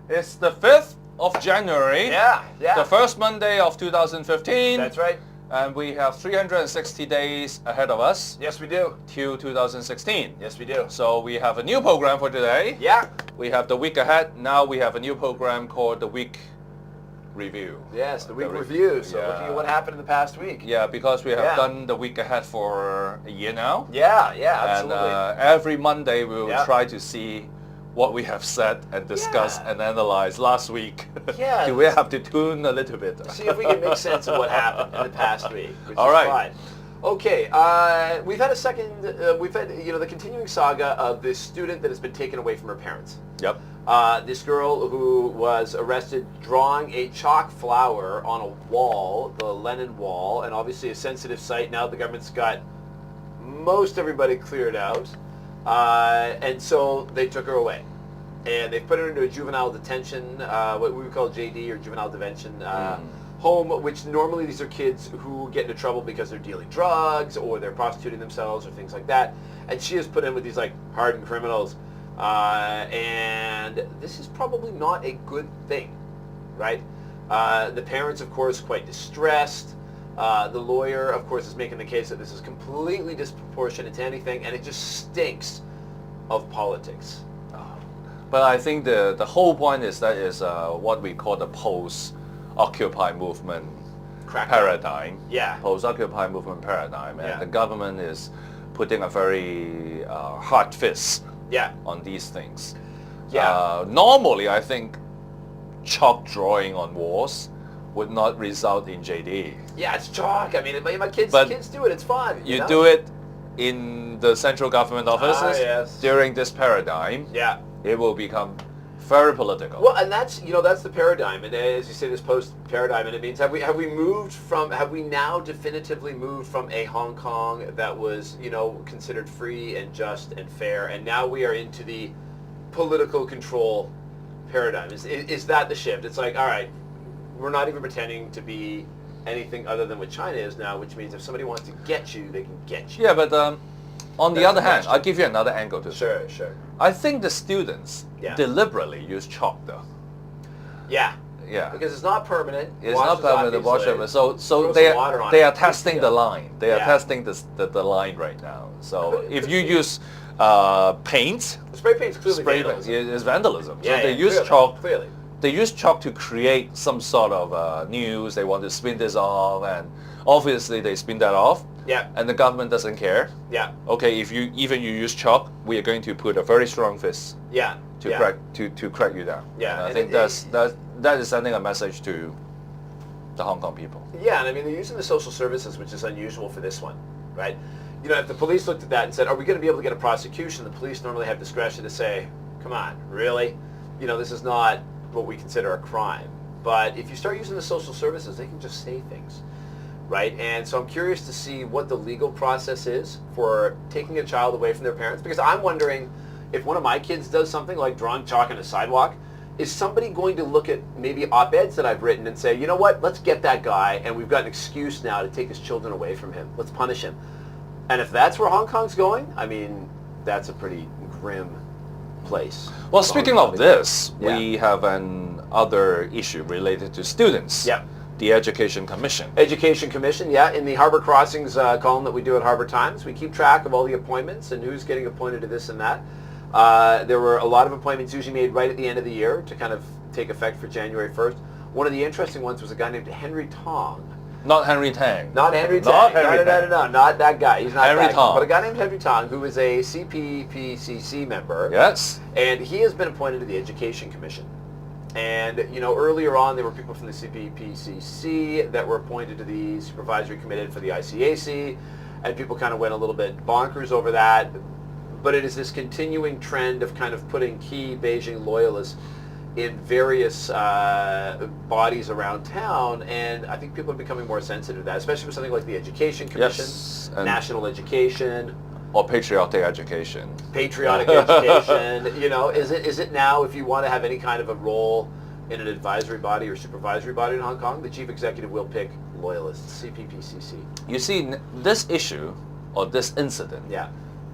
It's the 5th of January. Yeah. The first Monday of 2015. That's right. And we have 360 days ahead of us. Yes, we do. Till 2016. Yes, we do. So we have a new program for today. Yeah. We have the week ahead. Now we have a new program called the week review. Yes, the week review. So looking at what happened in the past week. Yeah, because we have done the week ahead for a year now. Yeah, absolutely. And every Monday we will try to see what we have said and discussed and analyzed last week. Yeah. Do we have to tune a little bit? See if we can make sense of what happened in the past week. Which All is right. Fine. Okay, we've had the continuing saga of this student that has been taken away from her parents. Yep. This girl who was arrested drawing a chalk flower on a wall, the Lenin Wall, and obviously a sensitive site. Now the government's got most everybody cleared out. And so they took her away. And they put her into a juvenile detention, what we would call JD, or juvenile detention home, which normally these are kids who get into trouble because they're dealing drugs or they're prostituting themselves or things like that. And she is put in with these like hardened criminals. And this is probably not a good thing, right? The parents, of course, quite distressed. The lawyer, of course, is making the case that this is completely disproportionate to anything, and it just stinks of politics. But I think the whole point is that is what we call the post-Occupy movement paradigm. Yeah. Post-Occupy movement paradigm. And the government is putting a very hard fist on these things. Yeah. Normally, I think chalk drawing on walls would not result in JD. Yeah, it's chalk. I mean, my kids do it. It's fun. You know? do it in the central government offices during this paradigm. Yeah. It will become very political. Well, and that's the paradigm, and as you say, this post paradigm, and it means have we now definitively moved from a Hong Kong that was considered free and just and fair, and now we are into the political control paradigm? Is that the shift? It's like, all right, we're not even pretending to be anything other than what China is now, which means if somebody wants to get you, they can get you. Yeah, but on the other hand, I'll give you another angle to this. Sure. I think the students deliberately use chalk though. Yeah. Yeah. Because it's not permanent. It's not permanent. So they are testing the line. They are testing the line right now. So if you use paint, spray paint is clearly vandalism. It's vandalism. Yeah, so they use chalk. Clearly. They use chalk to create some sort of news. They want to spin this off, and obviously they spin that off. Yeah. And the government doesn't care. Yeah. Okay, if you use chalk, we are going to put a very strong fist. Yeah. To crack you down. Yeah. And I think that is sending a message to the Hong Kong people. Yeah, and I mean they're using the social services, which is unusual for this one, right? If the police looked at that and said, "Are we going to be able to get a prosecution?" The police normally have discretion to say, "Come on, really? This is not what we consider a crime." But if you start using the social services, they can just say things, right? And so I'm curious to see what the legal process is for taking a child away from their parents, because I'm wondering if one of my kids does something like drawing chalk on a sidewalk, is somebody going to look at maybe op-eds that I've written and say, you know what, let's get that guy, and we've got an excuse now to take his children away from him. Let's punish him. And if that's where Hong Kong's going, I mean, that's a pretty grim place. Well, speaking of this, we have another issue related to students. Yeah. The Education Commission. Education Commission, in the Harbour Crossings column that we do at Harbour Times, we keep track of all the appointments and who's getting appointed to this and that. There were a lot of appointments usually made right at the end of the year to kind of take effect for January 1st. One of the interesting ones was a guy named Henry Tong. Not Henry Tang. Not Henry Tang. No, not that guy. He's not Henry that Tong. But a guy named Henry Tong, who is a CPPCC member. Yes. And he has been appointed to the Education Commission. And, earlier on there were people from the CPPCC that were appointed to the Supervisory Committee for the ICAC, and people kind of went a little bit bonkers over that. But it is this continuing trend of kind of putting key Beijing loyalists in various bodies around town, and I think people are becoming more sensitive to that, especially for something like the Education Commission, National Education, or patriotic education. Patriotic education. Is it now, if you want to have any kind of a role in an advisory body or supervisory body in Hong Kong, the chief executive will pick loyalists, CPPCC. You see, this issue or this incident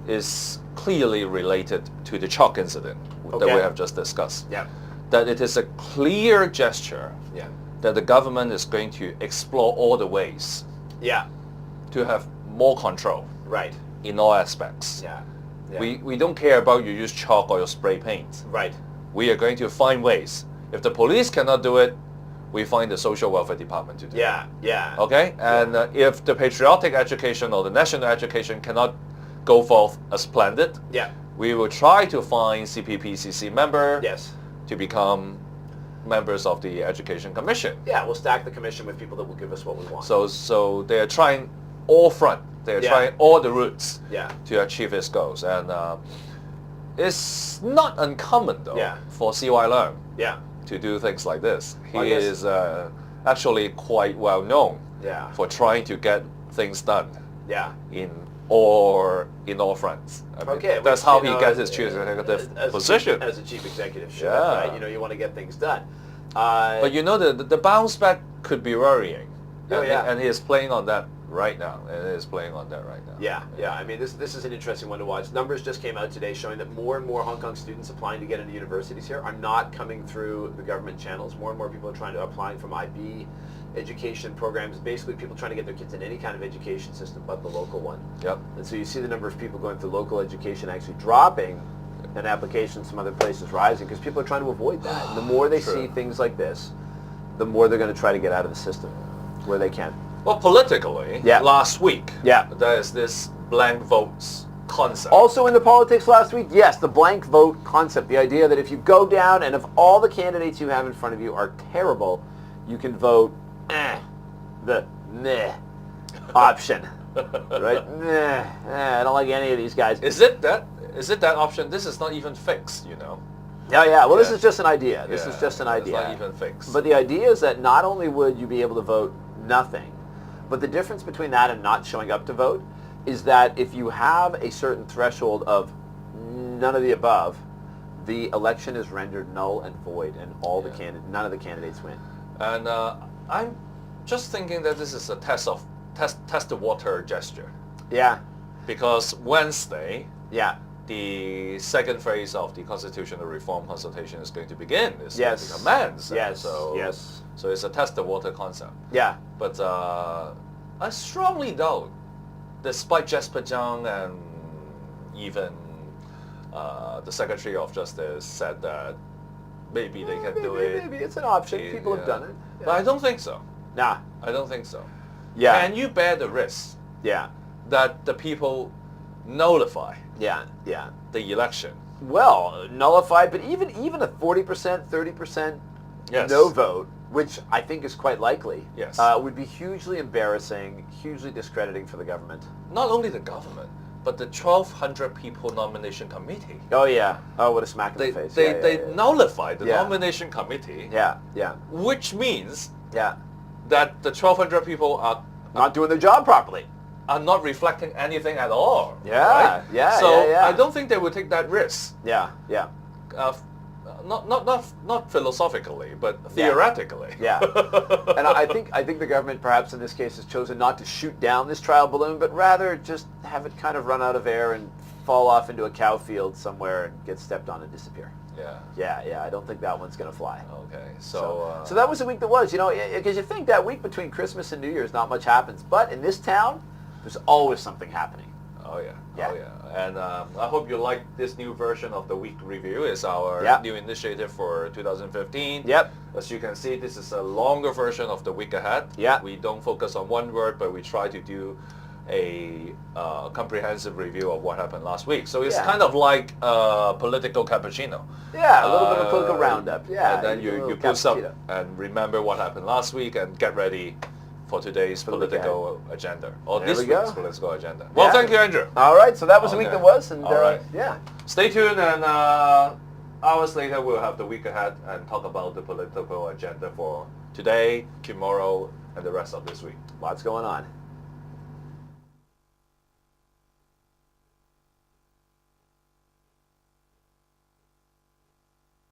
is clearly related to the chalk incident that we have just discussed. Yeah. that it is a clear gesture that the government is going to explore all the ways to have more control in all aspects. We don't care about you use chalk or you spray paint. We are going to find ways. If the police cannot do it, we find the social welfare department to do it. Okay? And if the patriotic education or the national education cannot go forth as planned it, we will try to find CPPCC member to become members of the Education Commission. We'll stack the commission with people that will give us what we want. So they are trying all front. They are trying all the routes to achieve its goals. And it's not uncommon, though, for CY Leung to do things like this. He is actually quite well known for trying to get things done in all fronts. I mean, that's how he gets his chief executive position. As a chief executive should, right? You want to get things done. But the bounce back could be worrying. And he is playing on that right now. I mean, this is an interesting one to watch. Numbers just came out today showing that more and more Hong Kong students applying to get into universities here are not coming through the government channels. More and more people are applying from IB education programs, basically people trying to get their kids in any kind of education system but the local one. And so you see the number of people going through local education actually dropping and applications from other places rising because people are trying to avoid that. And the more they see things like this, the more they're going to try to get out of the system where they can. Well, politically, last week, there is this blank votes concept. Also in the politics last week, yes, the blank vote concept. The idea that if you go down and if all the candidates you have in front of you are terrible, you can vote the meh option. Right? I don't like any of these guys. Is it that option? This is not even fixed, Well, this is just an idea. This is just an idea. It's not even fixed. But the idea is that not only would you be able to vote nothing, but the difference between that and not showing up to vote is that if you have a certain threshold of none of the above, the election is rendered null and void, and none of the candidates win. And I'm just thinking that this is a test the water gesture. Because Wednesday, the second phase of the constitutional reform consultation is going to begin. It's going to commence. So it's a test the water concept. But I strongly doubt, despite Jasper Zhang and even the Secretary of Justice said that maybe they can do it. Maybe it's an option. People have done it. But I don't think so. Nah. I don't think so. Can you bear the risk that the people nullify the election? Well, nullified, but even a 40%, 30% no vote, which I think is quite likely, would be hugely embarrassing, hugely discrediting for the government. Not only the government, but the 1,200 people nomination committee. Oh, what a smack in the face. They nullified the nomination committee. Which means that the 1,200 people are not doing their job properly. Are not reflecting anything at all. So I don't think they would take that risk. Not philosophically, but theoretically. And I think the government perhaps in this case has chosen not to shoot down this trial balloon, but rather just have it kind of run out of air and fall off into a cow field somewhere and get stepped on and disappear. I don't think that one's going to fly. Okay, so that was the week that was, because you think that week between Christmas and New Year's not much happens, but in this town, there's always something happening. Oh yeah. And I hope you like this new version of the week review. It's our new initiative for 2015. As you can see, this is a longer version of the week ahead. We don't focus on one word, but we try to do a comprehensive review of what happened last week. So it's kind of like a political cappuccino. A little bit of a political roundup. And then you boost up and remember what happened last week and get ready for today's political agenda, or this week's political agenda. Well, thank you, Andrew. All right, so that was the week that was, and stay tuned, and hours later we'll have the week ahead and talk about the political agenda for today, tomorrow, and the rest of this week. Lots going on.